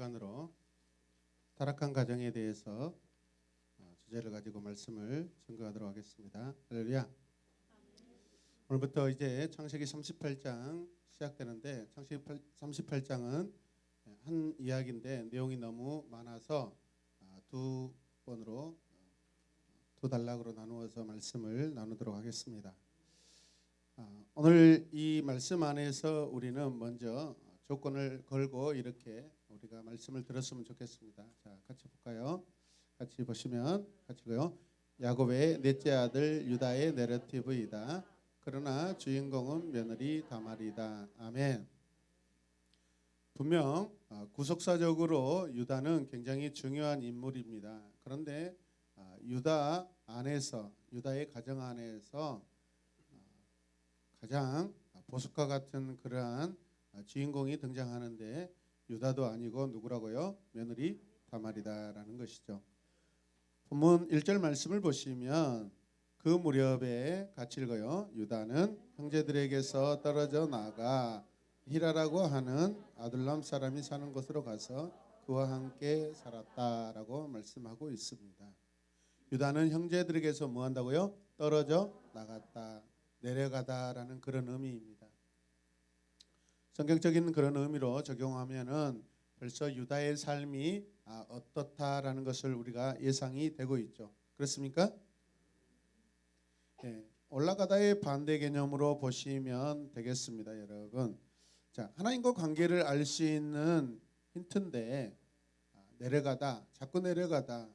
시간으로 타락한 가정에 대해서 주제를 가지고 말씀을 증거하도록 하겠습니다. 할렐루야. 오늘부터 이제 창세기 38장 시작되는데 창세기 38장은 한 이야기인데 내용이 너무 많아서 두 번으로 두 단락으로 나누어서 말씀을 나누도록 하겠습니다. 오늘 이 말씀 안에서 우리는 먼저 조건을 걸고 이렇게 우리가 말씀을 들었으면 좋겠습니다. 자, 같이 볼까요? 같이 보시면 같이고요. 야곱의 넷째 아들 유다의 내러티브이다. 그러나 주인공은 며느리 다말이다. 아멘. 분명 구속사적으로 유다는 굉장히 중요한 인물입니다. 그런데 유다 안에서 유다의 가정 안에서 가장 보석과 같은 그러한 주인공이 등장하는데 유다도 아니고 누구라고요? 며느리 다말이다라는 것이죠. 본문 1절 말씀을 보시면 그 무렵에 같이 읽어요. 유다는 형제들에게서 떨어져 나가 히라라고 하는 아둘람 사람이 사는 곳으로 가서 그와 함께 살았다라고 말씀하고 있습니다. 유다는 형제들에게서 뭐 한다고요? 떨어져 나갔다, 내려가다라는 그런 의미입니다. 성경적인 그런 의미로 적용하면은 벌써 유다의 삶이 어떻다라는 것을 우리가 예상이 되고 있죠. 그렇습니까? 네, 올라가다의 반대 개념으로 보시면 되겠습니다, 여러분. 자, 하나님과 관계를 알 수 있는 힌트인데 내려가다, 자꾸 내려가다.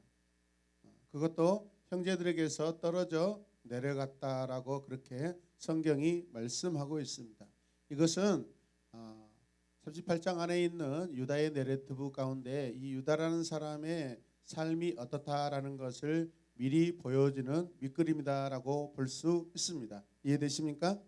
그것도 형제들에게서 떨어져 내려갔다라고 그렇게 성경이 말씀하고 있습니다. 이것은 38장 안에 있는 유다의 내러티브 가운데 이 유다라는 사람의 삶이 어떻다라는 것을 미리 보여주는 밑그림이다라고 볼 수 있습니다. 이해되십니까?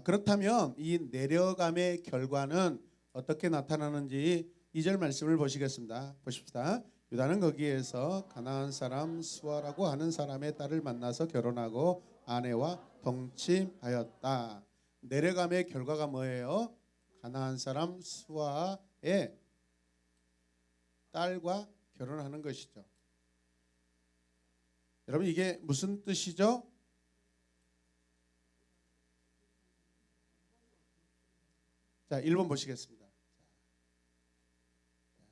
그렇다면 이 내려감의 결과는 어떻게 나타나는지 2절 말씀을 보시겠습니다. 보십시다. 유다는 거기에서 가나안 사람 수아라고 하는 사람의 딸을 만나서 결혼하고 아내와 동침하였다. 내려감의 결과가 뭐예요? 가나안 사람 수아의 딸과 결혼하는 것이죠. 여러분 이게 무슨 뜻이죠? 자, 1번 보시겠습니다.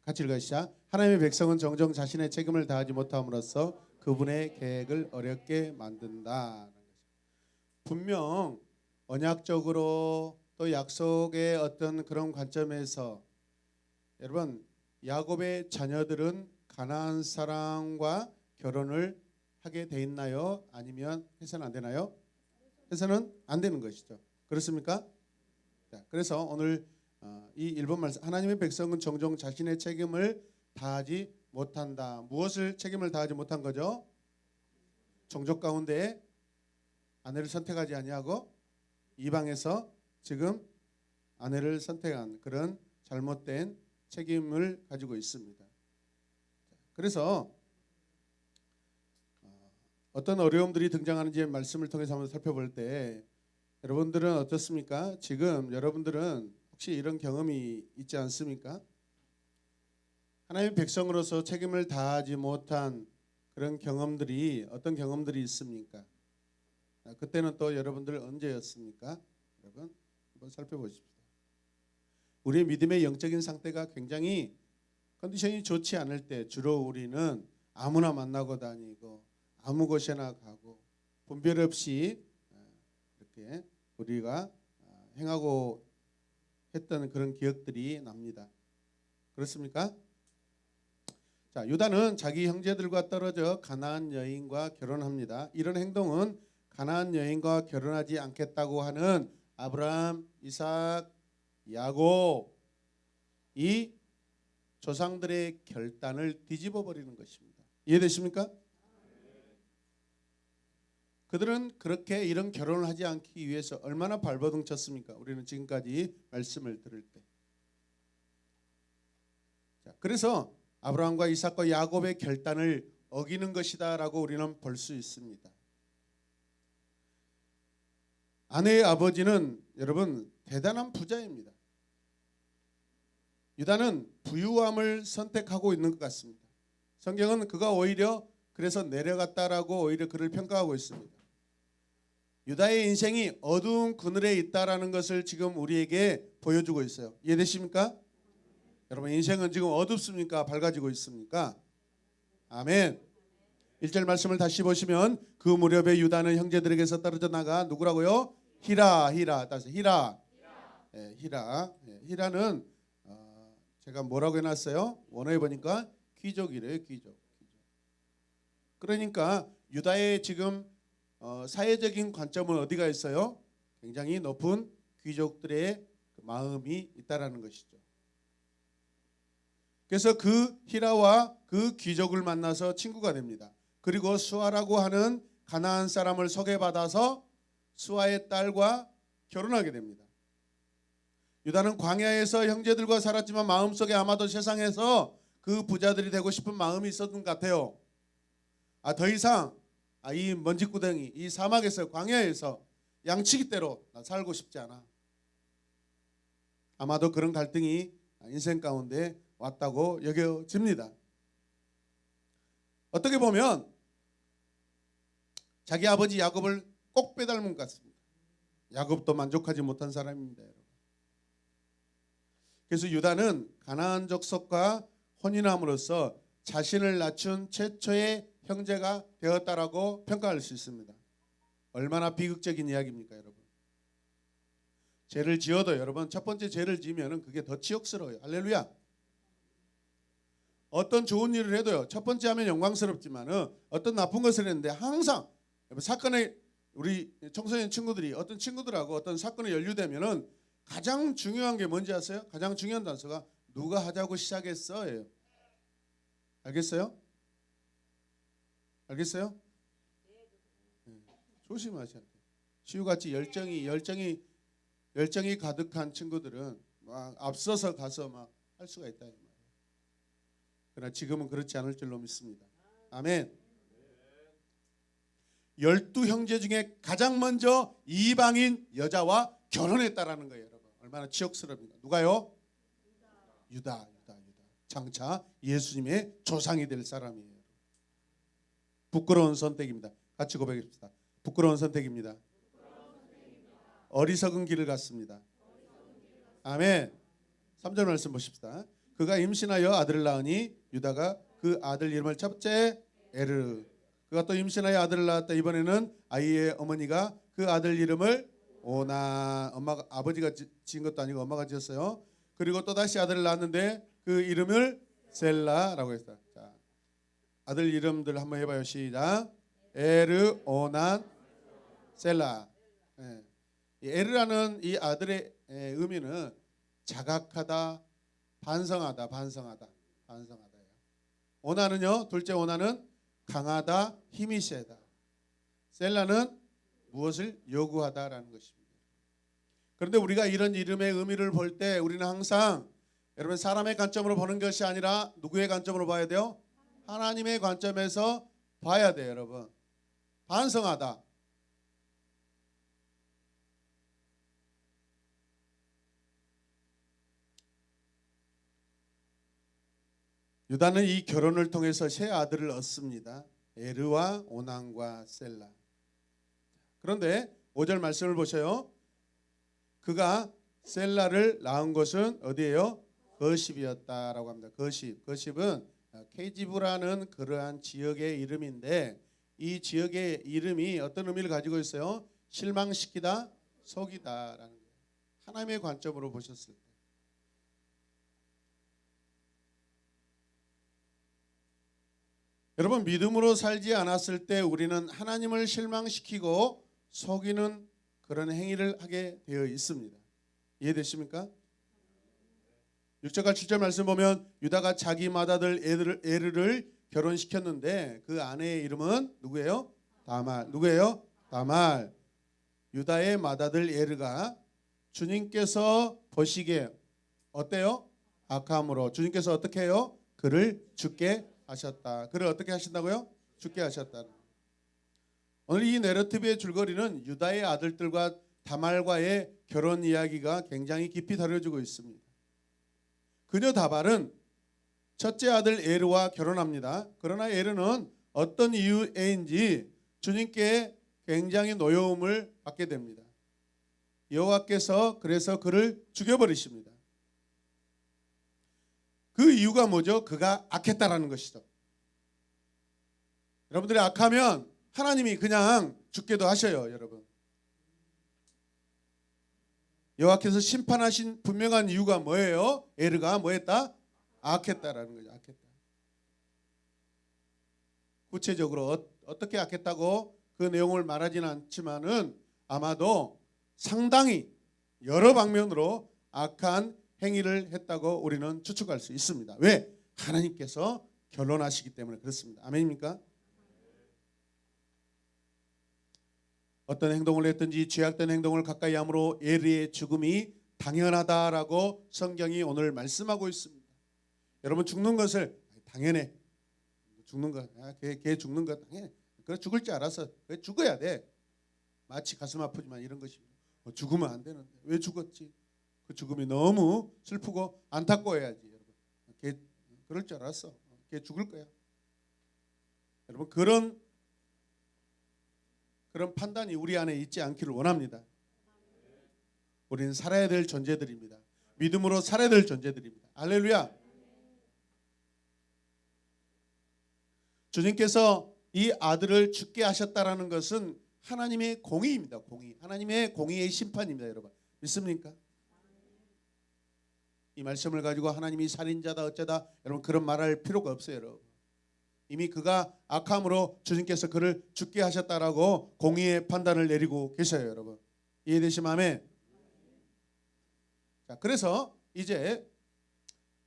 같이 읽으시죠. 하나님의 백성은 종종 자신의 책임을 다하지 못함으로써 그분의 계획을 어렵게 만든다. 분명 언약적으로 또 약속의 어떤 그런 관점에서 여러분 야곱의 자녀들은 가나안 사람과 결혼을 하게 돼 있나요? 아니면 해서는 안 되나요? 해서는 안 되는 것이죠. 그렇습니까? 자, 그래서 오늘 이 1번 말씀 하나님의 백성은 종종 자신의 책임을 다하지 못한다. 무엇을 책임을 다하지 못한 거죠? 종족 가운데 아내를 선택하지 아니하고 이방에서 지금 아내를 선택한 그런 잘못된 책임을 가지고 있습니다. 그래서 어떤 어려움들이 등장하는지 말씀을 통해서 한번 살펴볼 때 여러분들은 어떻습니까? 지금 여러분들은 혹시 이런 경험이 있지 않습니까? 하나님의 백성으로서 책임을 다하지 못한 그런 경험들이 어떤 경험들이 있습니까? 그때는 또 여러분들 언제였습니까? 여러분 한번 살펴보십시오. 우리의 믿음의 영적인 상태가 굉장히 컨디션이 좋지 않을 때 주로 우리는 아무나 만나고 다니고 아무 곳에나 가고 분별 없이 이렇게 우리가 행하고 했던 그런 기억들이 납니다. 그렇습니까? 자, 유다는 자기 형제들과 떨어져 가나안 여인과 결혼합니다. 이런 행동은 가나안 여인과 결혼하지 않겠다고 하는 아브라함, 이삭, 야곱 이 조상들의 결단을 뒤집어 버리는 것입니다. 이해되십니까? 그들은 그렇게 이런 결혼을 하지 않기 위해서 얼마나 발버둥 쳤습니까? 우리는 지금까지 말씀을 들을 때. 자, 그래서 아브라함과 이삭과 야곱의 결단을 어기는 것이다라고 우리는 볼 수 있습니다. 아내의 아버지는 여러분 대단한 부자입니다. 유다는 부유함을 선택하고 있는 것 같습니다. 성경은 그가 오히려 그래서 내려갔다라고 오히려 그를 평가하고 있습니다. 유다의 인생이 어두운 그늘에 있다라는 것을 지금 우리에게 보여주고 있어요. 이해되십니까? 여러분, 인생은 지금 어둡습니까? 밝아지고 있습니까? 아멘. 1절 말씀을 다시 보시면 그 무렵에 유다는 형제들에게서 떨어져 나가 누구라고요? 히라. 다시 히라. 히라. 히라는 제가 뭐라고 해놨어요? 원어에 보니까 귀족이래요. 귀족. 그러니까 유다의 지금 사회적인 관점은 어디가 있어요? 굉장히 높은 귀족들의 마음이 있다라는 것이죠. 그래서 그 히라와 그 귀족을 만나서 친구가 됩니다. 그리고 수아라고 하는 가나안 사람을 소개받아서 수아의 딸과 결혼하게 됩니다. 유다는 광야에서 형제들과 살았지만 마음속에 아마도 세상에서 그 부자들이 되고 싶은 마음이 있었던 것 같아요. 더 이상 이 먼지구덩이, 이 사막에서 광야에서 양치기대로 나 살고 싶지 않아. 아마도 그런 갈등이 인생 가운데 왔다고 여겨집니다. 어떻게 보면 자기 아버지 야곱을 꼭 빼닮은 것 같습니다. 야곱도 만족하지 못한 사람입니다, 여러분. 그래서 유다는 가나안 족속과 혼인함으로써 자신을 낮춘 최초의 형제가 되었다라고 평가할 수 있습니다. 얼마나 비극적인 이야기입니까, 여러분? 죄를 지어도 여러분 첫 번째 죄를 지으면 그게 더 치욕스러워요. 할렐루야. 어떤 좋은 일을 해도요, 첫 번째 하면 영광스럽지만 어떤 나쁜 것을 했는데 항상 사건에 우리 청소년 친구들이 어떤 친구들하고 어떤 사건에 연루되면은 가장 중요한 게 뭔지 아세요? 가장 중요한 단서가 누가 하자고 시작했어예요. 알겠어요? 알겠어요? 조심하셔야 돼요. 시우같이 열정이 가득한 친구들은 막 앞서서 가서 막 할 수가 있다. 그러나 지금은 그렇지 않을 줄로 믿습니다. 아멘. 12형제 중에 가장 먼저 이방인 여자와 결혼했다라는 거예요, 여러분. 얼마나 치욕스럽습니까? 누가요? 유다. 장차 예수님의 조상이 될 사람이에요. 부끄러운 선택입니다. 같이 고백합시다. 부끄러운 선택입니다. 어리석은 길을 갔습니다. 아멘. 3절 말씀 보십시다. 그가 임신하여 아들을 낳으니 유다가 그 아들 이름을 첫째 에르. 그가 또 임신하여 아들을 낳았다. 이번에는 아이의 어머니가 그 아들 이름을 오나. 엄마가 아버지가 지은 것도 아니고 엄마가 지었어요. 그리고 또 다시 아들을 낳았는데 그 이름을 셀라라고 했다. 자, 아들 이름들 한번 해봐요. 시작. 에르, 오난, 셀라. 에르라는 이 아들의 의미는 자각하다, 반성하다. 오나는요, 둘째 오나는 강하다, 힘이 세다. 셀라는 무엇을 요구하다라는 것입니다. 그런데 우리가 이런 이름의 의미를 볼 때 우리는 항상 여러분 사람의 관점으로 보는 것이 아니라 누구의 관점으로 봐야 돼요? 하나님의 관점에서 봐야 돼요, 여러분. 반성하다. 유다는 이 결혼을 통해서 세 아들을 얻습니다. 에르와 오난과 셀라. 그런데 5절 말씀을 보세요. 그가 셀라를 낳은 것은 어디예요? 거십이었다라고 합니다. 거십은 케지브라는 그러한 지역의 이름인데 이 지역의 이름이 어떤 의미를 가지고 있어요? 실망시키다, 속이다라는 거예요. 하나님의 관점으로 보셨을 때. 여러분, 믿음으로 살지 않았을 때 우리는 하나님을 실망시키고 속이는 그런 행위를 하게 되어 있습니다. 이해되십니까? 6절과 7절 말씀 보면 유다가 자기 맏아들 에르를 결혼시켰는데 그 아내의 이름은 누구예요? 다말. 누구예요? 다말. 유다의 맏아들 에르가 주님께서 보시기에 어때요? 악함으로 주님께서 어떻게 해요? 그를 죽게 하셨다. 그를 어떻게 하신다고요? 죽게 하셨다. 오늘 이 내러티브의 줄거리는 유다의 아들들과 다말과의 결혼 이야기가 굉장히 깊이 다뤄지고 있습니다. 그녀 다발은 첫째 아들 에르와 결혼합니다. 그러나 에르는 어떤 이유에인지 주님께 굉장히 노여움을 받게 됩니다. 여호와께서 그래서 그를 죽여버리십니다. 그 이유가 뭐죠? 그가 악했다라는 것이죠. 여러분들이 악하면 하나님이 그냥 죽게도 하셔요, 여러분. 여호와께서 심판하신 분명한 이유가 뭐예요? 에르가 뭐했다? 악했다라는 거죠. 악했다. 구체적으로 어떻게 악했다고 그 내용을 말하지는 않지만은 아마도 상당히 여러 방면으로 악한 행위를 했다고 우리는 추측할 수 있습니다. 왜? 하나님께서 결론하시기 때문에 그렇습니다. 아멘입니까? 어떤 행동을 했든지 죄악된 행동을 가까이 함으로 에르의 죽음이 당연하다라고 성경이 오늘 말씀하고 있습니다. 여러분 죽는 것을 당연해. 죽는 거, 걔 죽는 거 당연해. 그래 죽을 줄 알았어. 왜 죽어야 돼? 마치 가슴 아프지만 이런 것이 죽으면 안 되는데 왜 죽었지? 그 죽음이 너무 슬프고 안타까워야지. 여러분, 걔 그럴 줄 알았어. 걔 죽을 거야. 여러분 그런 판단이 우리 안에 있지 않기를 원합니다. 우리는 살아야 될 존재들입니다. 믿음으로 살아야 될 존재들입니다. 할렐루야. 주님께서 이 아들을 죽게 하셨다라는 것은 하나님의 공의입니다. 공의. 하나님의 공의의 심판입니다. 여러분 믿습니까? 이 말씀을 가지고 하나님이 살인자다 어쩌다 여러분 그런 말할 필요가 없어요. 여러분 이미 그가 악함으로 주님께서 그를 죽게 하셨다라고 공의의 판단을 내리고 계셔요. 여러분 이해되시면 아멘. 자, 그래서 이제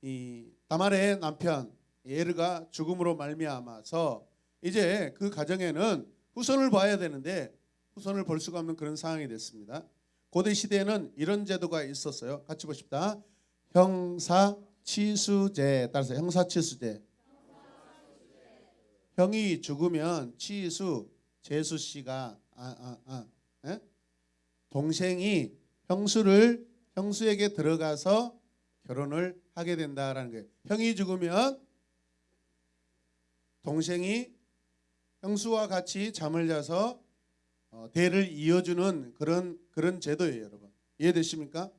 이 다말의 남편 에르가 죽음으로 말미암아서 이제 그 가정에는 후손을 봐야 되는데 후손을 볼 수가 없는 그런 상황이 됐습니다. 고대 시대에는 이런 제도가 있었어요. 같이 보십시다. 형사치수제. 따라서 형사치수제. 형이 죽으면 치수 제수 씨가 동생이 형수에게 들어가서 결혼을 하게 된다라는 거예요. 형이 죽으면 동생이 형수와 같이 잠을 자서 대를 이어주는 그런 제도예요, 여러분. 이해되십니까?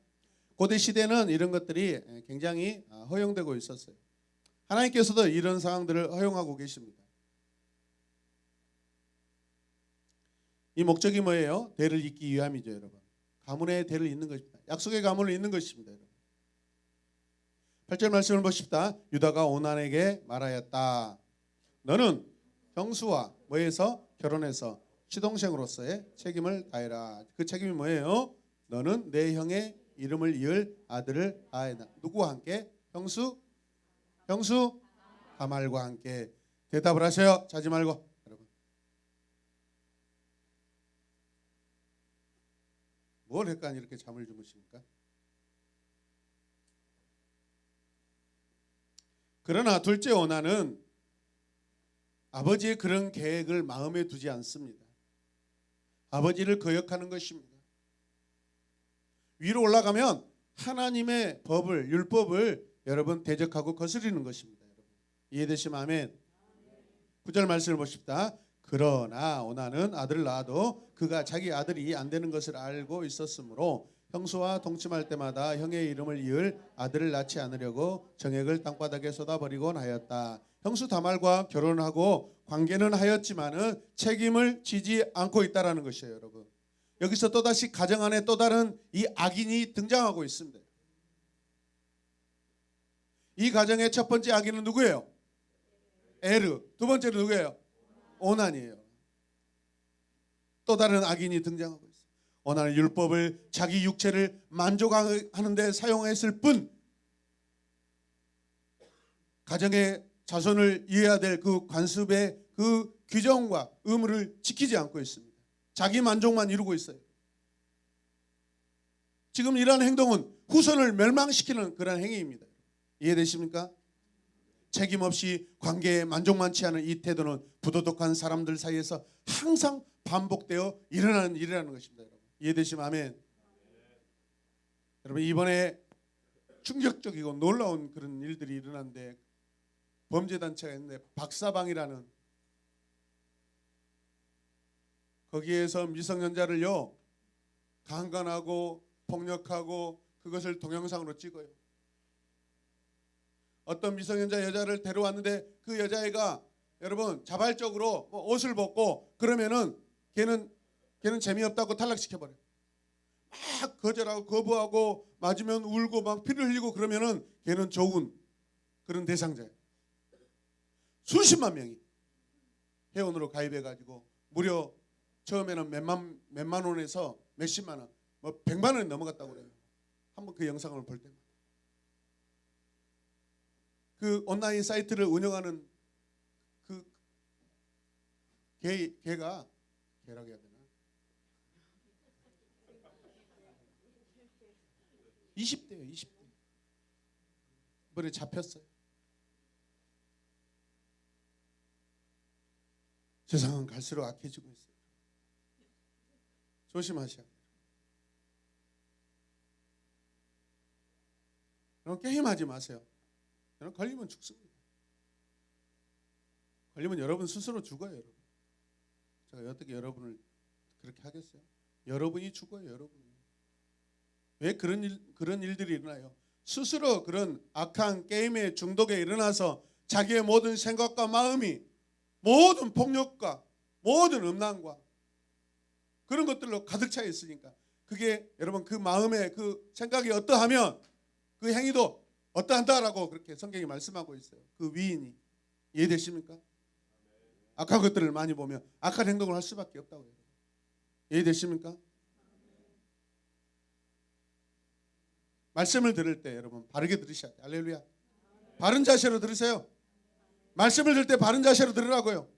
고대 시대는 이런 것들이 굉장히 허용되고 있었어요. 하나님께서도 이런 상황들을 허용하고 계십니다. 이 목적이 뭐예요? 대를 잇기 위함이죠, 여러분. 가문의 대를 잇는 것입니다. 약속의 가문을 잇는 것입니다, 여러분. 8절 말씀을 보십시다. 유다가 오난에게 말하였다. 너는 형수와 뭐해서 결혼해서 시동생으로서의 책임을 다해라. 그 책임이 뭐예요? 너는 내 형의 이름을 이을 아들을 낳아야. 누구와 함께? 형수 다말과 함께. 대답을 하세요. 자지 말고. 여러분 뭘 했까 이렇게 잠을 주무십니까? 그러나 둘째 오난은 아버지의 그런 계획을 마음에 두지 않습니다. 아버지를 거역하는 것입니다. 위로 올라가면 하나님의 법을, 율법을 여러분 대적하고 거스리는 것입니다. 여러분. 이해되시면 아멘. 9절 말씀을 보십시다. 그러나 오난은 아들을 낳아도 그가 자기 아들이 안 되는 것을 알고 있었으므로 형수와 동침할 때마다 형의 이름을 이을 아들을 낳지 않으려고 정액을 땅바닥에 쏟아버리곤 하였다. 형수 다말과 결혼하고 관계는 하였지만은 책임을 지지 않고 있다라는 것이에요, 여러분. 여기서 또다시 가정 안에 또 다른 이 악인이 등장하고 있습니다. 이 가정의 첫 번째 악인은 누구예요? 에르. 두 번째는 누구예요? 오난이에요. 또 다른 악인이 등장하고 있어요. 오난은 율법을 자기 육체를 만족하는 데 사용했을 뿐 가정의 자손을 이어야 될 그 관습의 그 규정과 의무를 지키지 않고 있습니다. 자기 만족만 이루고 있어요. 지금 이러한 행동은 후손을 멸망시키는 그런 행위입니다. 이해되십니까? 책임 없이 관계에 만족만치 않은 이 태도는 부도덕한 사람들 사이에서 항상 반복되어 일어나는 일이라는 것입니다. 여러분. 이해되시면 아멘. 여러분 이번에 충격적이고 놀라운 그런 일들이 일어났는데, 범죄단체가 있는데 박사방이라는, 거기에서 미성년자를요 강간하고 폭력하고 그것을 동영상으로 찍어요. 어떤 미성년자 여자를 데려왔는데 그 여자애가 여러분 자발적으로 옷을 벗고 그러면은 걔는 재미없다고 탈락시켜버려요. 막 거절하고 거부하고 맞으면 울고 막 피를 흘리고 그러면은 걔는 좋은 그런 대상자예요. 수십만 명이 회원으로 가입해가지고 무려 처음에는 몇만 원에서 몇십만 원, 뭐 100만 원이 넘어갔다고 그래요. 한번 그 영상을 볼 때마다. 그 온라인 사이트를 운영하는 그 걔가 걔라고 해야 되나? 20대예요, 20대. 이번에 잡혔어요. 세상은 갈수록 악해지고 있어요. 조심하셔야 돼요. 여러분 게임하지 마세요. 여러분 걸리면 죽습니다. 걸리면 여러분 스스로 죽어요. 여러분. 제가 어떻게 여러분을 그렇게 하겠어요? 여러분이 죽어요. 여러분이. 왜 그런 일들이 일어나요? 스스로 그런 악한 게임의 중독에 일어나서 자기의 모든 생각과 마음이 모든 폭력과 모든 음란과 그런 것들로 가득 차 있으니까, 그게 여러분 그 마음에 그 생각이 어떠하면 그 행위도 어떠한다라고 그렇게 성경이 말씀하고 있어요. 그 위인이. 이해되십니까? 악한 것들을 많이 보면 악한 행동을 할 수밖에 없다고 해요. 이해되십니까? 말씀을 들을 때 여러분 바르게 들으셔야 돼요. 할렐루야. 바른 자세로 들으세요. 말씀을 들을 때 바른 자세로 들으라고요.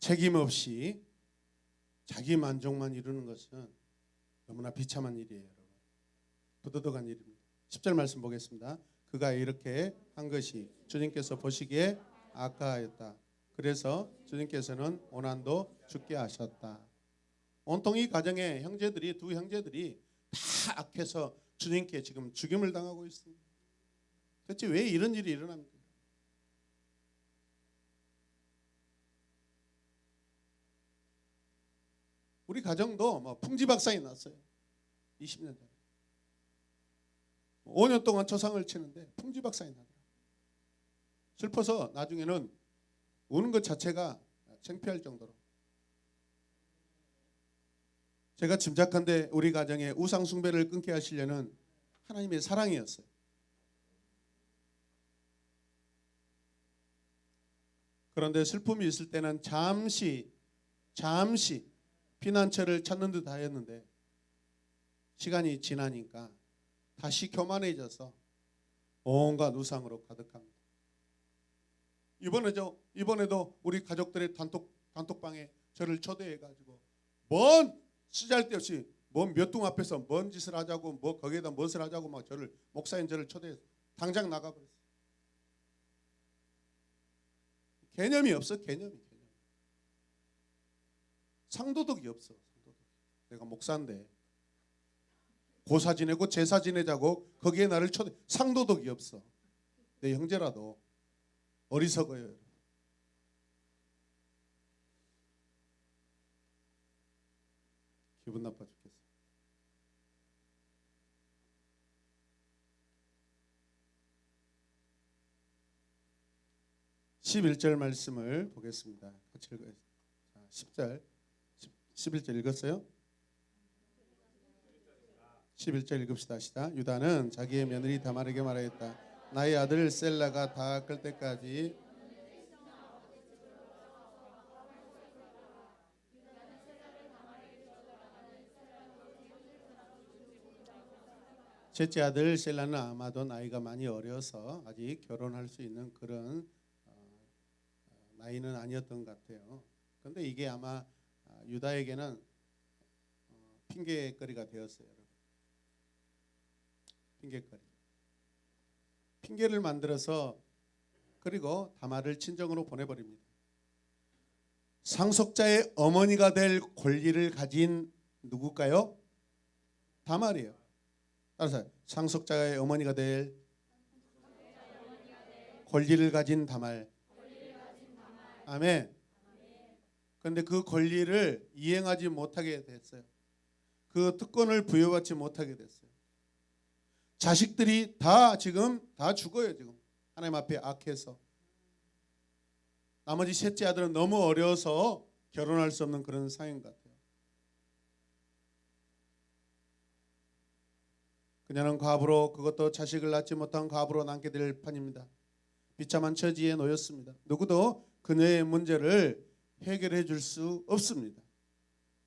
책임 없이 자기 만족만 이루는 것은 너무나 비참한 일이에요. 여러분. 부도덕한 일입니다. 10절 말씀 보겠습니다. 그가 이렇게 한 것이 주님께서 보시기에 악하였다. 그래서 주님께서는 오난도 죽게 하셨다. 온통 이 가정의 형제들이, 두 형제들이 다 악해서 주님께 지금 죽임을 당하고 있습니다. 대체 왜 이런 일이 일어납니까? 우리 가정도 뭐 풍지박산이 났어요. 20년 전에. 5년 동안 초상을 치는데 풍지박산이 나더라고요. 슬퍼서 나중에는 우는 것 자체가 창피할 정도로. 제가 짐작한데 우리 가정에 우상 숭배를 끊게 하시려는 하나님의 사랑이었어요. 그런데 슬픔이 있을 때는 잠시 피난처를 찾는 듯 하였는데 시간이 지나니까 다시 교만해져서 온갖 우상으로 가득합니다. 이번에도 우리 가족들의 단톡방에 저를 초대해가지고 뭔 쓰잘데없이 뭔 몇 둥 앞에서 뭔 짓을 하자고 뭐 거기에다 무엇을 하자고 막 목사님 저를 초대해서 당장 나가버렸어요. 개념이 없어. 개념이. 상도덕이 없어. 내가 목사인데 고사 지내고 제사 지내자고 거기에 나를 초대. 상도덕이 없어. 내 형제라도 어리석어요. 기분 나빠 죽겠어. 11절 말씀을 보겠습니다. 같이 읽어요. 10절 11절 읽었어요? 11절 읽읍시다. 시작. 유다는 자기의 며느리 다말에게 말하였다. 나의 아들 셀라가 다 클 때까지 셋째 아들 셀라는 아마도 나이가 많이 어려서 아직 결혼할 수 있는 그런 나이는 아니었던 것 같아요. 그런데 이게 아마 유다에게는 핑계거리가 되었어요. 여러분. 핑계거리. 핑계를 만들어서 그리고 다말을 친정으로 보내버립니다. 상속자의 어머니가 될 권리를 가진 누굴까요? 다말이에요. 따라서 상속자의 어머니가 될 권리를 가진 다말. 아멘. 그런데 그 권리를 이행하지 못하게 됐어요. 그 특권을 부여받지 못하게 됐어요. 자식들이 지금 다 죽어요. 지금 하나님 앞에 악해서. 나머지 셋째 아들은 너무 어려서 결혼할 수 없는 그런 상황인 것 같아요. 그녀는 과부로, 그것도 자식을 낳지 못한 과부로 남게 될 판입니다. 비참한 처지에 놓였습니다. 누구도 그녀의 문제를 해결해 줄 수 없습니다.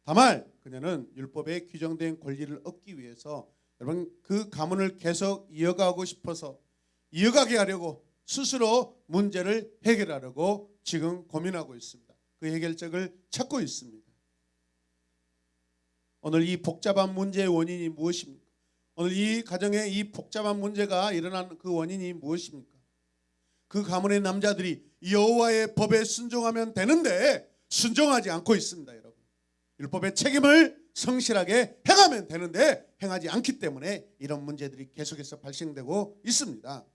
다만 그녀는 율법에 규정된 권리를 얻기 위해서 여러분 그 가문을 계속 이어가고 싶어서 이어가게 하려고 스스로 문제를 해결하려고 지금 고민하고 있습니다. 그 해결책을 찾고 있습니다. 오늘 이 복잡한 문제의 원인이 무엇입니까? 오늘 이 가정에 이 복잡한 문제가 일어난 그 원인이 무엇입니까? 그 가문의 남자들이 여호와의 법에 순종하면 되는데 순종하지 않고 있습니다. 여러분, 율법의 책임을 성실하게 행하면 되는데 행하지 않기 때문에 이런 문제들이 계속해서 발생되고 있습니다.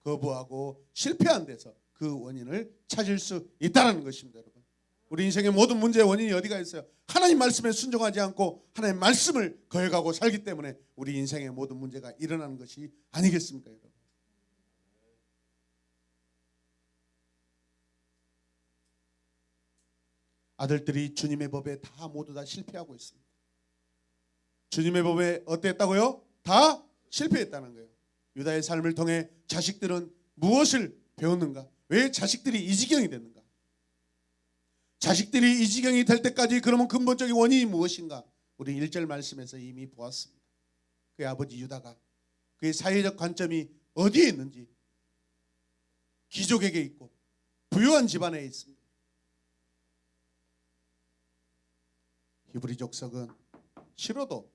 거부하고 실패한 데서 그 원인을 찾을 수 있다는 것입니다. 여러분, 우리 인생의 모든 문제의 원인이 어디가 있어요? 하나님 말씀에 순종하지 않고 하나님 말씀을 거역하고 살기 때문에 우리 인생의 모든 문제가 일어나는 것이 아니겠습니까? 여러분, 아들들이 주님의 법에 모두 다 실패하고 있습니다. 주님의 법에 어땠다고요? 다 실패했다는 거예요. 유다의 삶을 통해 자식들은 무엇을 배웠는가? 왜 자식들이 이 지경이 됐는가? 자식들이 이 지경이 될 때까지 그러면 근본적인 원인이 무엇인가? 우리 1절 말씀에서 이미 보았습니다. 그의 아버지 유다가 그의 사회적 관점이 어디에 있는지, 귀족에게 있고 부유한 집안에 있습니다. 히브리 족속은 싫어도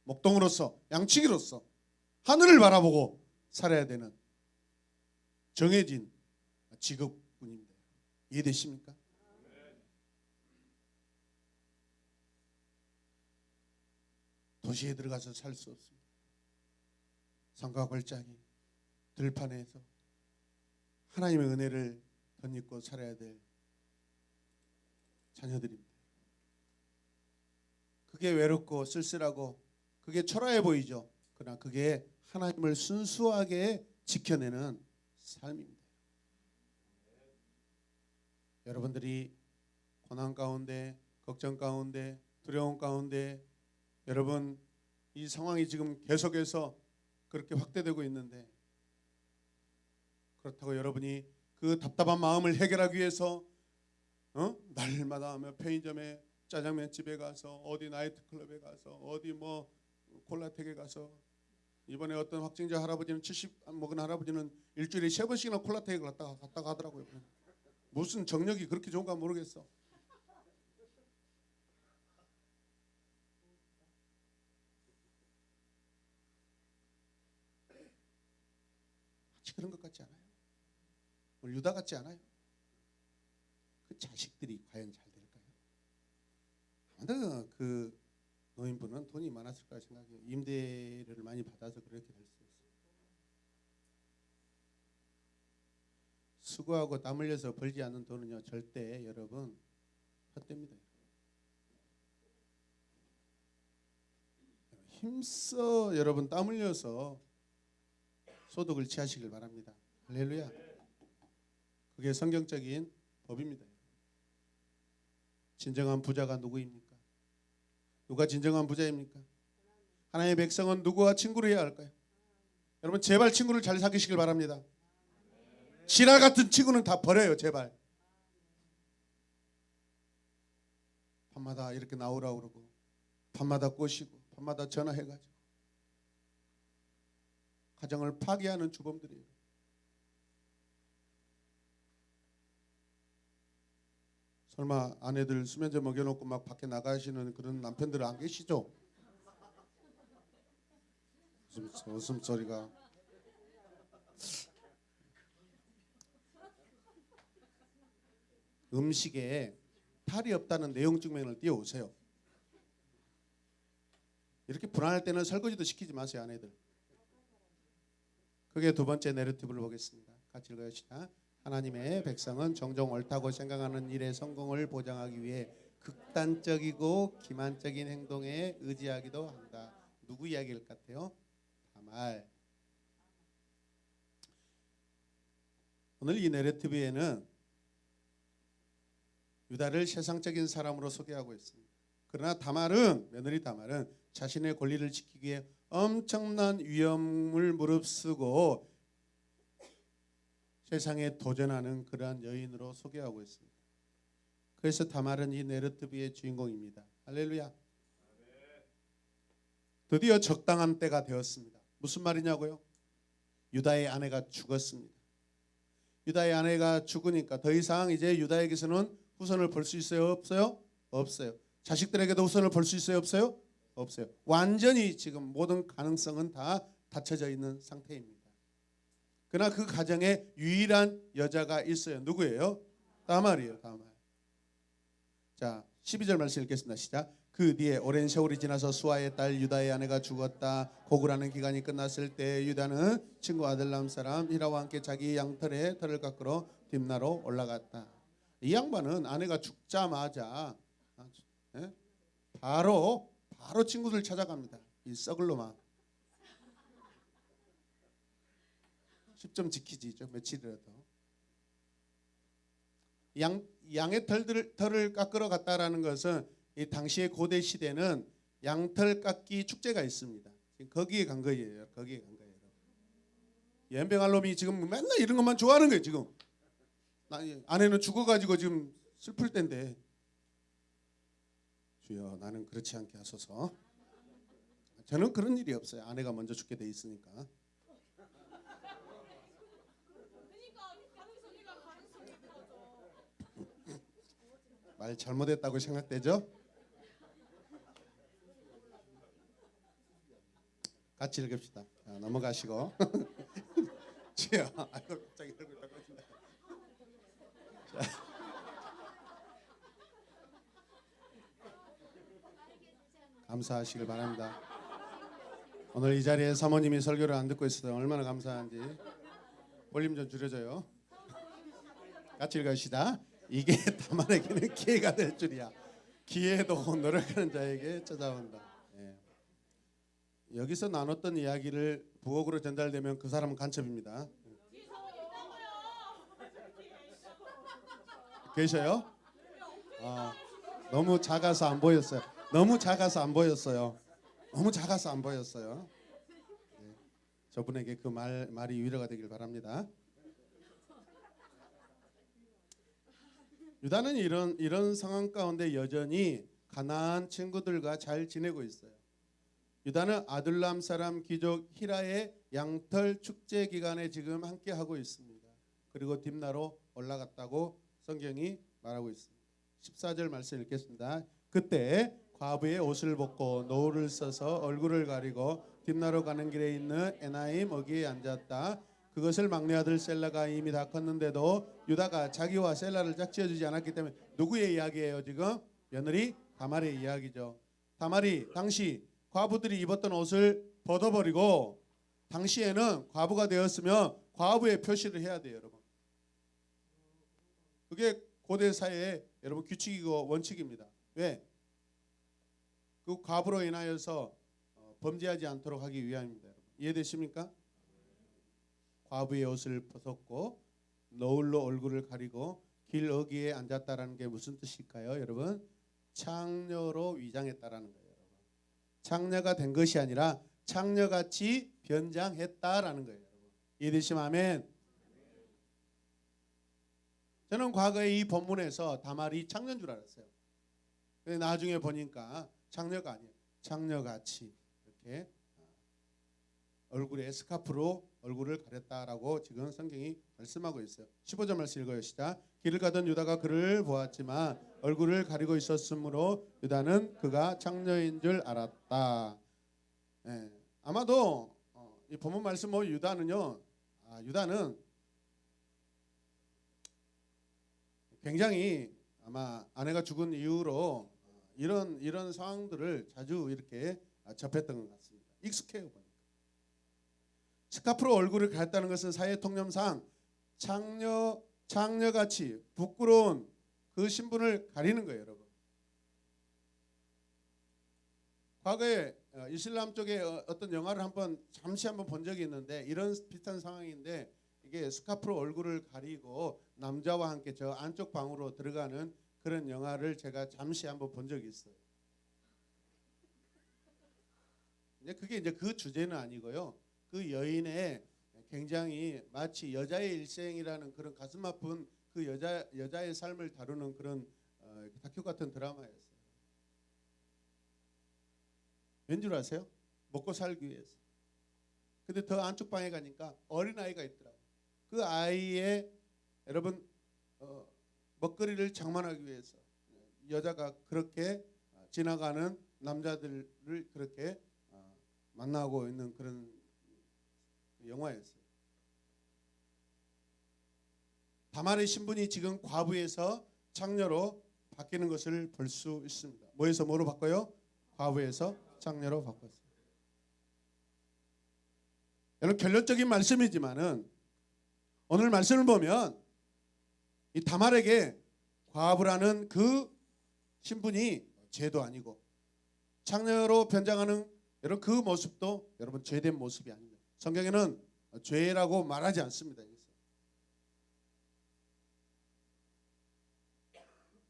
목동으로서 양치기로서 하늘을 바라보고 살아야 되는 정해진 직업군입니다. 이해되십니까? 도시에 들어가서 살 수 없습니다. 산과 골짜기 들판에서 하나님의 은혜를 덧입고 살아야 될 자녀들입니다. 그게 외롭고 쓸쓸하고 그게 초라해 보이죠. 그러나 그게 하나님을 순수하게 지켜내는 삶입니다. 여러분들이 고난 가운데, 걱정 가운데, 두려움 가운데, 여러분 이 상황이 지금 계속해서 그렇게 확대되고 있는데, 그렇다고 여러분이 그 답답한 마음을 해결하기 위해서 날마다 편의점에 짜장면 집에 가서 어디 나이트클럽에 가서 어디 뭐 콜라텍에 가서, 이번에 어떤 확진자 할아버지는 70 먹은 할아버지는 일주일에 3번씩이나 콜라텍에 갔다가 하더라고요. 무슨 정력이 그렇게 좋은가 모르겠어. 마치 그런 것 같지 않아요? 유다 같지 않아요? 그 자식들이 과연 잘 될까요? 아마도 그 노인분은 돈이 많았을 거라 생각해요. 임대료를 많이 받아서 그렇게 될 수 있어요. 수고하고 땀 흘려서 벌지 않는 돈은요 절대 여러분 헛됩니다. 힘써 여러분 땀 흘려서 소득을 취하시길 바랍니다. 할렐루야. 그게 성경적인 법입니다. 진정한 부자가 누구입니까? 누가 진정한 부자입니까? 하나님의 백성은 누구와 친구를 해야 할까요? 여러분 제발 친구를 잘 사귀시길 바랍니다. 지랄 같은 친구는 다 버려요. 제발. 밤마다 이렇게 나오라고 그러고 밤마다 꼬시고 밤마다 전화해가지고 가정을 파괴하는 주범들이에요. 설마 아내들 수면제 먹여놓고 막 밖에 나가시는 그런 남편들 안 계시죠? 웃음소리가. 음식에 탈이 없다는 내용 증명을 띄워오세요. 이렇게 불안할 때는 설거지도 시키지 마세요, 아내들. 그게 두 번째 내러티브를 보겠습니다. 같이 읽어봅시다. 하나님의 백성은 종종 옳다고 생각하는 일의 성공을 보장하기 위해 극단적이고 기만적인 행동에 의지하기도 한다. 누구 이야기일 것 같아요? 다말. 오늘 이 내러티브에는 유다를 세상적인 사람으로 소개하고 있습니다. 그러나 며느리 다말은 자신의 권리를 지키기 위해 엄청난 위험을 무릅쓰고 세상에 도전하는 그러한 여인으로 소개하고 있습니다. 그래서 다말은 이 내러티브의 주인공입니다. 할렐루야. 드디어 적당한 때가 되었습니다. 무슨 말이냐고요? 유다의 아내가 죽었습니다. 유다의 아내가 죽으니까 더 이상 이제 유다에게서는 후손을 볼 수 있어요? 없어요? 없어요. 자식들에게도 후손을 볼 수 있어요? 없어요? 없어요. 완전히 지금 모든 가능성은 다 닫혀져 있는 상태입니다. 그러나 그 가정에 유일한 여자가 있어요. 누구예요? 다말이에요. 다말. 자, 12절 말씀 읽겠습니다. 시작. 그 뒤에 오랜 세월이 지나서 수아의 딸 유다의 아내가 죽었다. 고구라는 기간이 끝났을 때 유다는 친구 아들람 사람 히라와 함께 자기 양털에 털을 깎으러 딥나로 올라갔다. 이 양반은 아내가 죽자마자 바로 친구들 찾아갑니다. 이 썩을 놈아. 10점 지키지 좀 며칠이라도. 양의 털을 깎으러 갔다라는 것은 이 당시의 고대 시대는 양털 깎기 축제가 있습니다. 거기에 간 거예요. 거기에 간 거예요. 연병할 놈이 지금 맨날 이런 것만 좋아하는 거예요. 지금 아내는 죽어가지고 지금 슬플 때인데 주여 나는 그렇지 않게 하소서. 저는 그런 일이 없어요. 아내가 먼저 죽게 돼 있으니까. 말 잘못했다고 생각되죠? 같이 읽읍시다. 자, 넘어가시고. 주여, 아이고 갑자기 얼굴 닦아진다. 감사하시길 바랍니다. 오늘 이 자리에 사모님이 설교를 안 듣고 있어서 얼마나 감사한지. 볼륨 좀 줄여줘요. 같이 읽읍시다. 이게 다말에게는 기회가 될 줄이야. 기회도 노력하는 자에게 찾아온다. 예. 여기서 나눴던 이야기를 부엌으로 전달되면 그 사람은 간첩입니다. 계셔요? 너무 작아서 안 보였어요. 너무 작아서 안 보였어요. 예. 저분에게 그 말이 위로가 되길 바랍니다. 유다는 이런 상황 가운데 여전히 가나안 친구들과 잘 지내고 있어요. 유다는 아둘람 사람 귀족 히라의 양털 축제 기간에 지금 함께 하고 있습니다. 그리고 딥나로 올라갔다고 성경이 말하고 있습니다. 14절 말씀 읽겠습니다. 그때 과부의 옷을 벗고 노울을 써서 얼굴을 가리고 딥나로 가는 길에 있는 에나임 어귀에 앉았다. 그것을 막내 아들 셀라가 이미 다 컸는데도 유다가 자기와 셀라를 짝지어주지 않았기 때문에 누구의 이야기예요 지금? 며느리 다말의 이야기죠. 다말이 당시 과부들이 입었던 옷을 벗어버리고 당시에는 과부가 되었으면 과부의 표시를 해야 돼요 여러분. 그게 고대 사회의 여러분 규칙이고 원칙입니다. 왜? 그 과부로 인하여서 범죄하지 않도록 하기 위함입니다. 여러분. 이해되십니까? 과부의 옷을 벗었고 노울로 얼굴을 가리고 길 어귀에 앉았다라는 게 무슨 뜻일까요? 여러분 창녀로 위장했다라는 거예요. 여러분. 창녀가 된 것이 아니라 창녀같이 변장했다라는 거예요. 여러분. 이해되시면 아멘. 저는 과거에 이 본문에서 다말이 창녀인 줄 알았어요. 근데 나중에 보니까 창녀가 아니에요. 창녀같이 이렇게 얼굴에 스카프로 얼굴을 가렸다라고 지금 성경이 말씀하고 있어요. 15절 말씀 읽어요. 시작. 길을 가던 유다가 그를 보았지만 얼굴을 가리고 있었으므로 유다는 그가 창녀인 줄 알았다. 예, 아마도 이 본문 말씀 유다는요. 유다는 굉장히 아마 아내가 죽은 이후로 이런 상황들을 자주 이렇게 접했던 것 같습니다. 익숙해요 보니까. 스카프로 얼굴을 가렸다는 것은 사회 통념상 창녀같이 부끄러운 그 신분을 가리는 거예요, 여러분. 과거에 이슬람 쪽에 어떤 영화를 잠시 한번 본 적이 있는데 이런 비슷한 상황인데 이게 스카프로 얼굴을 가리고 남자와 함께 저 안쪽 방으로 들어가는 그런 영화를 제가 잠시 한번 본 적이 있어요. 근데 그게 이제 그 주제는 아니고요. 그 여인의 굉장히 마치 여자의 일생이라는 그런 가슴 아픈 그 여자의 삶을 다루는 그런 다큐 같은 드라마였어요. 왠 줄 아세요? 먹고 살기 위해서. 근데 더 안쪽 방에 가니까 어린 아이가 있더라고요. 그 아이의 여러분 먹거리를 장만하기 위해서 여자가 그렇게 지나가는 남자들을 그렇게 만나고 있는 그런 영화였어요. 다말의 신분이 지금 과부에서 창녀로 바뀌는 것을 볼 수 있습니다. 뭐에서 뭐로 바꿔요? 과부에서 창녀로 바꿨어요. 여러분 결론적인 말씀이지만은 오늘 말씀을 보면 이 다말에게 과부라는 그 신분이 죄도 아니고 창녀로 변장하는 여러분 그 모습도 여러분 죄된 모습이 아닙니다. 성경에는 죄라고 말하지 않습니다.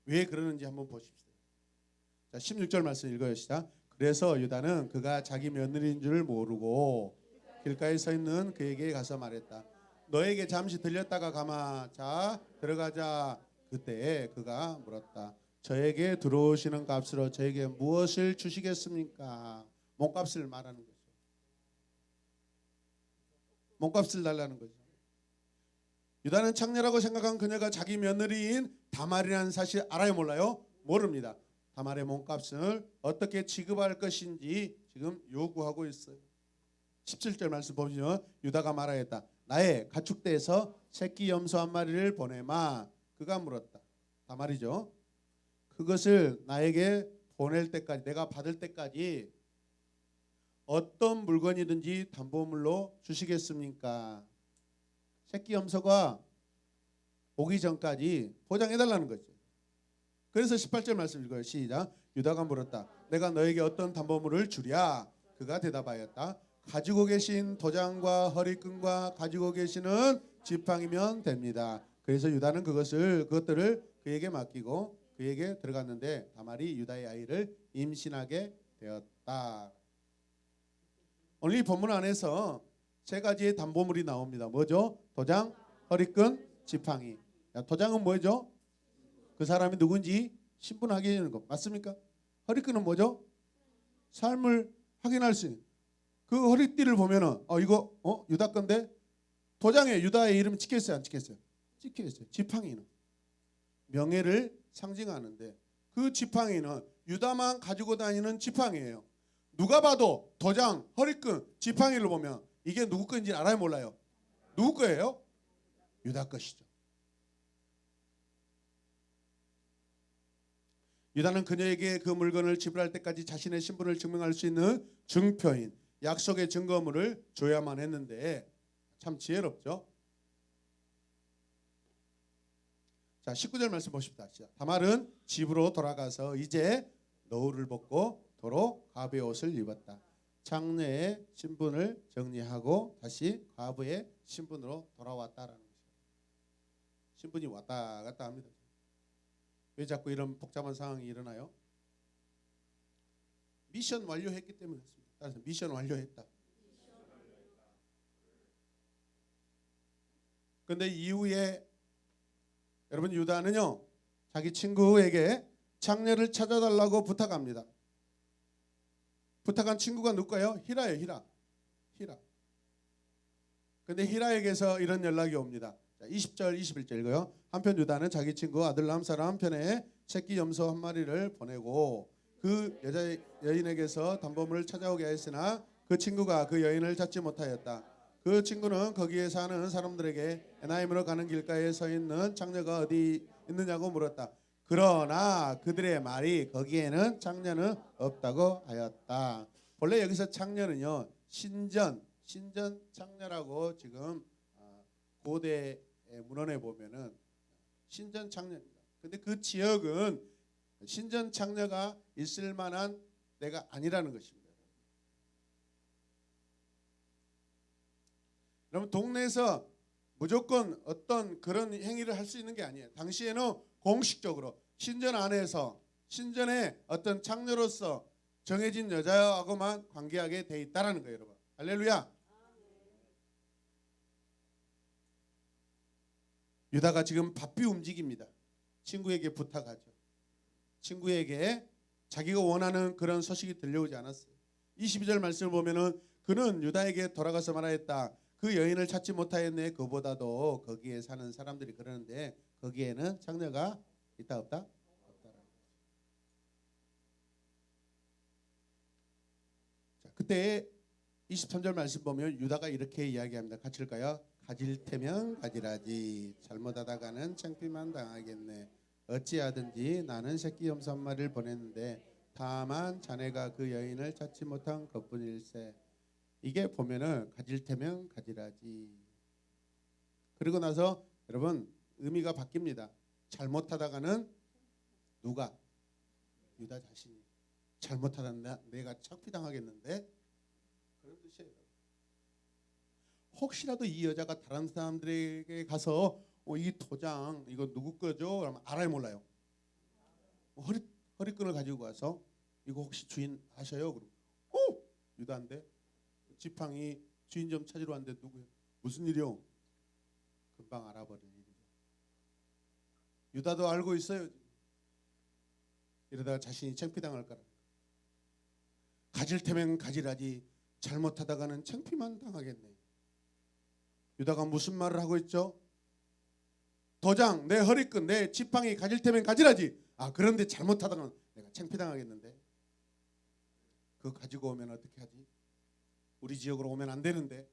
왜 그러는지 한번 보십시오. 자, 16절 말씀 읽어요. 시작. 그래서 유다는 그가 자기 며느리인 줄 모르고 길가에 서 있는 그에게 가서 말했다. 너에게 잠시 들렸다가 가마. 자, 들어가자. 그때 그가 물었다. 저에게 들어오시는 값으로 저에게 무엇을 주시겠습니까? 몸값을 말하는 거죠. 몸값을 달라는 거죠. 유다는 창녀라고 생각한 그녀가 자기 며느리인 다말이라는 사실 알아요, 몰라요? 모릅니다. 다말의 몸값을 어떻게 지급할 것인지 지금 요구하고 있어요. 17절 말씀 보시면 유다가 말하였다. 나의 가축대에서 새끼 염소 한 마리를 보내마. 그가 물었다. 다말이죠. 그것을 나에게 보낼 때까지, 내가 받을 때까지 어떤 물건이든지 담보물로 주시겠습니까? 새끼 염소가 오기 전까지 보장해달라는 거죠. 그래서 18절 말씀 읽어요. 시작. 유다가 물었다. 내가 너에게 어떤 담보물을 주랴? 그가 대답하였다. 가지고 계신 도장과 허리끈과 가지고 계시는 지팡이면 됩니다. 그래서 유다는 그것들을 그에게 맡기고 그에게 들어갔는데 다말이 유다의 아이를 임신하게 되었다. 오늘 이 본문 안에서 세 가지의 담보물이 나옵니다. 뭐죠? 도장, 허리끈, 지팡이. 도장은 뭐죠? 그 사람이 누군지 신분하게 되는 것 맞습니까? 허리끈은 뭐죠? 삶을 확인할 수 있는 그 허리띠를 보면은 이거 유다 건데 도장에 유다의 이름이 찍혀 있어요, 안 찍혀 있어요? 찍혀 있어요. 지팡이는 명예를 상징하는데 그 지팡이는 유다만 가지고 다니는 지팡이에요. 누가 봐도 도장, 허리끈, 지팡이를 보면 이게 누구 건지 알아요, 몰라요? 누구 거예요? 유다 것이죠. 유다는 그녀에게 그 물건을 지불할 때까지 자신의 신분을 증명할 수 있는 증표인 약속의 증거물을 줘야만 했는데 참 지혜롭죠. 자, 19절 말씀 보십시다. 다말은 집으로 돌아가서 이제 노후를 벗고 도로 과부의 옷을 입었다. 창녀의 신분을 정리하고 다시 과부의 신분으로 돌아왔다라는 것이죠. 신분이 왔다 갔다 합니다. 왜 자꾸 이런 복잡한 상황이 일어나요? 미션 완료했기 때문에 그렇습니다. 따라서 미션 완료했다. 그런데 이후에 여러분 유다는요 자기 친구에게 창녀를 찾아달라고 부탁합니다. 부탁한 친구가 누굴까요? 히라예요. 히라. 근데 히라에게서 이런 연락이 옵니다. 자, 20절 21절 읽어요. 한편 유다는 자기 친구 아들람 사람 한편에 새끼 염소 한 마리를 보내고 그 여자 여인에게서 담보물을 찾아오게 하였으나 그 친구가 그 여인을 찾지 못하였다. 그 친구는 거기에 사는 사람들에게 에나임으로 가는 길가에 서 있는 창녀가 어디 있느냐고 물었다. 그러나 그들의 말이 거기에는 창녀는 없다고 하였다. 본래 여기서 창녀는요 신전 창녀라고 지금 고대 문헌에 보면은 신전 창녀입니다. 근데 그 지역은 신전 창녀가 있을 만한 데가 아니라는 것입니다. 여러분 동네에서 무조건 어떤 그런 행위를 할 수 있는 게 아니에요. 당시에는 공식적으로 신전 안에서 신전의 어떤 창녀로서 정해진 여자하고만 관계하게 돼 있다라는 거예요, 여러분. 할렐루야. 유다가 지금 바삐 움직입니다. 친구에게 부탁하죠. 친구에게 자기가 원하는 그런 소식이 들려오지 않았어요. 22절 말씀을 보면은 그는 유다에게 돌아가서 말하였다. 그 여인을 찾지 못하였네. 그보다도 거기에 사는 사람들이 그러는데 거기에는 창녀가 있다 없다? 없다라는 거죠. 자, 그때 23절 말씀 보면 유다가 이렇게 이야기합니다. 같이 읽을까요? 가질 테면 가지라지 잘못하다가는 창피만 당하겠네. 어찌하든지 나는 새끼 염소 한 마리를 보냈는데 다만 자네가 그 여인을 찾지 못한 것뿐일세. 이게 보면은 가질 테면 가지라지. 그리고 나서 여러분 의미가 바뀝니다. 잘못하다가는 누가? 유다 자신이. 잘못하다 내가 창피당하겠는데 그런 뜻이에요. 혹시라도 이 여자가 다른 사람들에게 가서 이 도장 이거 누구 거죠? 그러면 알아요 몰라요? 허리끈을 가지고 가서 이거 혹시 주인 아셔요? 그럼 유다인데 지팡이 주인 좀 찾으러 왔는데 누구예요? 무슨 일이요? 금방 알아버리는 일이죠. 유다도 알고 있어요. 이러다가 자신이 창피당할 거라. 가질 테면 가지라지 잘못하다가는 창피만 당하겠네. 유다가 무슨 말을 하고 있죠? 도장, 내 허리끈, 내 지팡이 가질 테면 가지라지. 그런데 잘못하다가는 내가 창피당하겠는데. 그거 가지고 오면 어떻게 하지? 우리 지역으로 오면 안 되는데.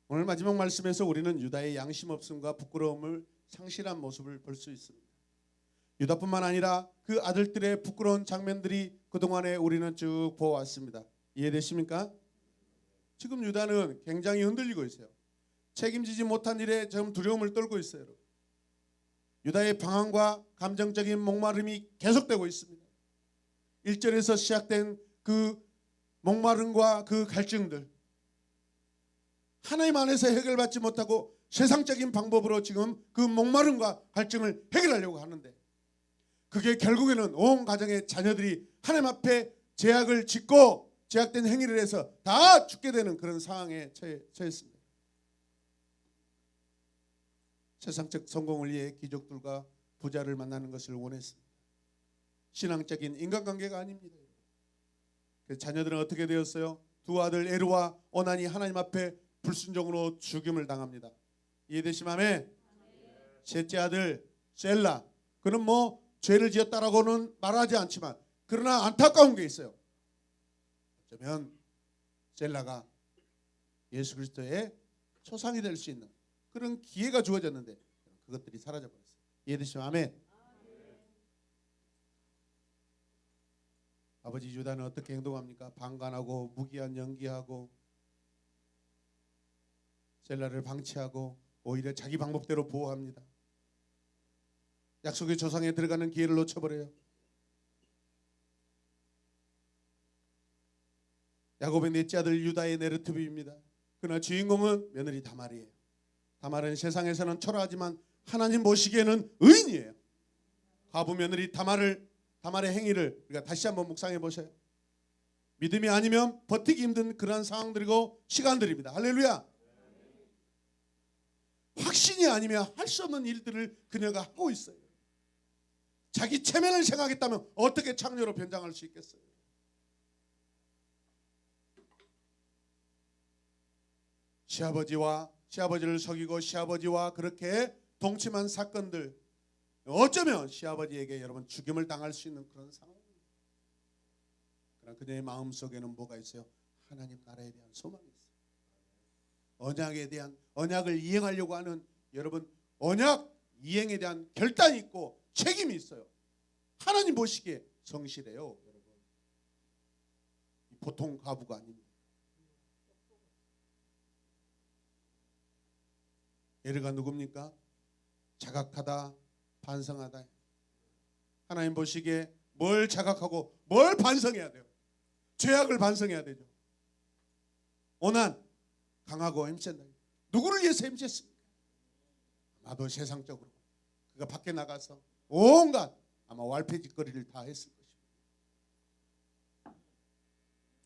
오늘 마지막 말씀에서 우리는 유다의 양심 없음과 부끄러움을 상실한 모습을 볼 수 있습니다. 유다뿐만 아니라 그 아들들의 부끄러운 장면들이 그동안에 우리는 쭉 보아왔습니다. 이해되십니까? 지금 유다는 굉장히 흔들리고 있어요. 책임지지 못한 일에 지금 두려움을 떨고 있어요. 유다의 방황과 감정적인 목마름이 계속되고 있습니다. 1절에서 시작된 그 목마름과 그 갈증들, 하나님 안에서 해결받지 못하고 세상적인 방법으로 지금 그 목마름과 갈증을 해결하려고 하는데 그게 결국에는 온 가정의 자녀들이 하나님 앞에 제약을 짓고 제약된 행위를 해서 다 죽게 되는 그런 상황에 처했습니다. 세상적 성공을 위해 귀족들과 부자를 만나는 것을 원했습니다. 신앙적인 인간관계가 아닙니다. 자녀들은 어떻게 되었어요? 두 아들 에르와 오난이 하나님 앞에 불순종으로 죽임을 당합니다. 이해되시마매? 셋째 아들 셀라, 그는 죄를 지었다라고는 말하지 않지만 그러나 안타까운 게 있어요. 어쩌면 셀라가 예수 그리스도의 초상이 될 수 있는 그런 기회가 주어졌는데 그것들이 사라져 버렸어요. 이해되시면 아멘. 아버지 유다는 어떻게 행동합니까? 방관하고 무기한 연기하고 셀라를 방치하고 오히려 자기 방법대로 보호합니다. 약속의 조상에 들어가는 기회를 놓쳐버려요. 야곱의 넷째 아들 유다의 네르트비입니다. 그러나 주인공은 며느리 다말이에요. 다말은 세상에서는 초라하지만 하나님 보시기에는 의인이에요. 과부 며느리 다말의 행위를 우리가 다시 한번 묵상해 보셔요. 믿음이 아니면 버티기 힘든 그러한 상황들이고 시간들입니다. 할렐루야. 확신이 아니면 할 수 없는 일들을 그녀가 하고 있어요. 자기 체면을 생각했다면 어떻게 창녀로 변장할 수 있겠어요? 시아버지를 속이고 시아버지와 그렇게 동침한 사건들, 어쩌면 시아버지에게 여러분 죽임을 당할 수 있는 그런 상황입니다. 그러나 그녀의 마음속에는 뭐가 있어요? 하나님 나라에 대한 소망이 있어요. 언약을 이행하려고 하는 여러분 언약 이행에 대한 결단이 있고 책임이 있어요. 하나님 보시기에 성실해요, 여러분. 보통 과부가 아닙니다. 에르가 누굽니까? 자각하다, 반성하다. 하나님 보시기에 뭘 자각하고 뭘 반성해야 돼요? 죄악을 반성해야 되죠. 오난, 강하고 힘센다. 누구를 위해서 힘셌습니까? 아마도 세상적으로 그가 밖에 나가서 온갖 아마 왈패짓거리를 다 했을 것입니다.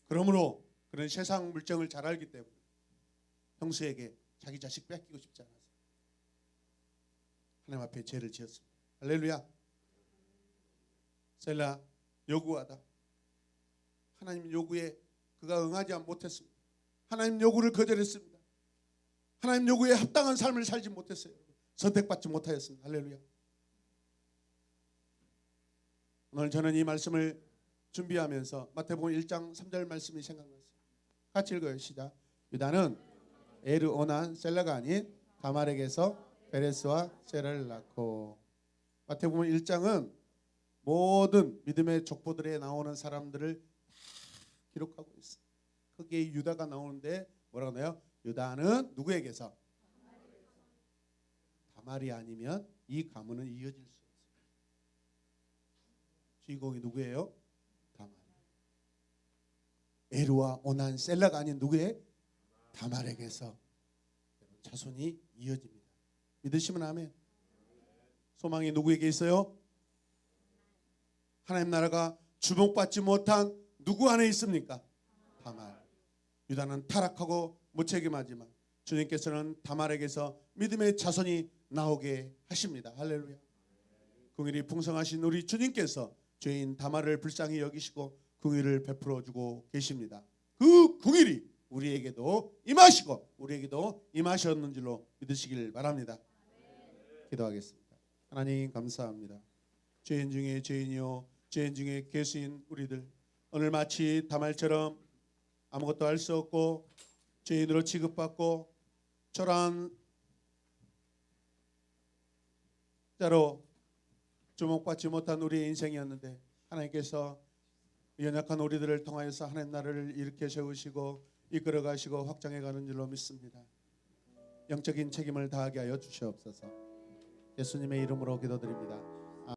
그러므로 그런 세상 물정을 잘 알기 때문에 형수에게 자기 자식 뺏기고 싶지 않아서 하나님 앞에 죄를 지었습니다. 할렐루야. 셀라 요구하다. 하나님 요구에 그가 응하지 못했습니다. 하나님 요구를 거절했습니다. 하나님 요구에 합당한 삶을 살지 못했어요. 선택받지 못하였습니다. 할렐루야. 오늘 저는 이 말씀을 준비하면서 마태복음 1장 3절 말씀이 생각났어요. 같이 읽어요. 시작. 유다는 에르 오난 셀라가 아닌 다말에게서 베레스와 셀라를 낳고. 마태복음 1장은 모든 믿음의 족보들에 나오는 사람들을 기록하고 있어요. 거기에 유다가 나오는데 뭐라고 하나요? 유다는 누구에게서? 다말이 아니면 이 가문은 이어질 수 없어요. 주인공이 누구예요? 다말. 에르와 오난 셀라가 아닌 누구의? 다말에게서 자손이 이어집니다. 믿으시면 아멘. 소망이 누구에게 있어요? 하나님 나라가 주목받지 못한 누구 안에 있습니까? 다말. 유다는 타락하고 무책임하지만 주님께서는 다말에게서 믿음의 자손이 나오게 하십니다. 할렐루야. 긍휼이 풍성하신 우리 주님께서 죄인 다말을 불쌍히 여기시고 긍휼을 베풀어 주고 계십니다. 그 긍휼이 우리에게도 임하시고 우리에게도 임하셨는 줄로 믿으시길 바랍니다. 기도하겠습니다. 하나님 감사합니다. 죄인 중에 죄인이요 죄인 중에 괴수인 우리들, 오늘 마치 다말처럼 아무것도 할 수 없고 죄인으로 취급받고 초라한 자로 주목받지 못한 우리의 인생이었는데 하나님께서 연약한 우리들을 통하여서 하나님 나라를 일으켜 세우시고 이끌어 가시고 확장해 가는 줄로 믿습니다. 영적인 책임을 다하게 하여 주시옵소서. 예수님의 이름으로 기도드립니다.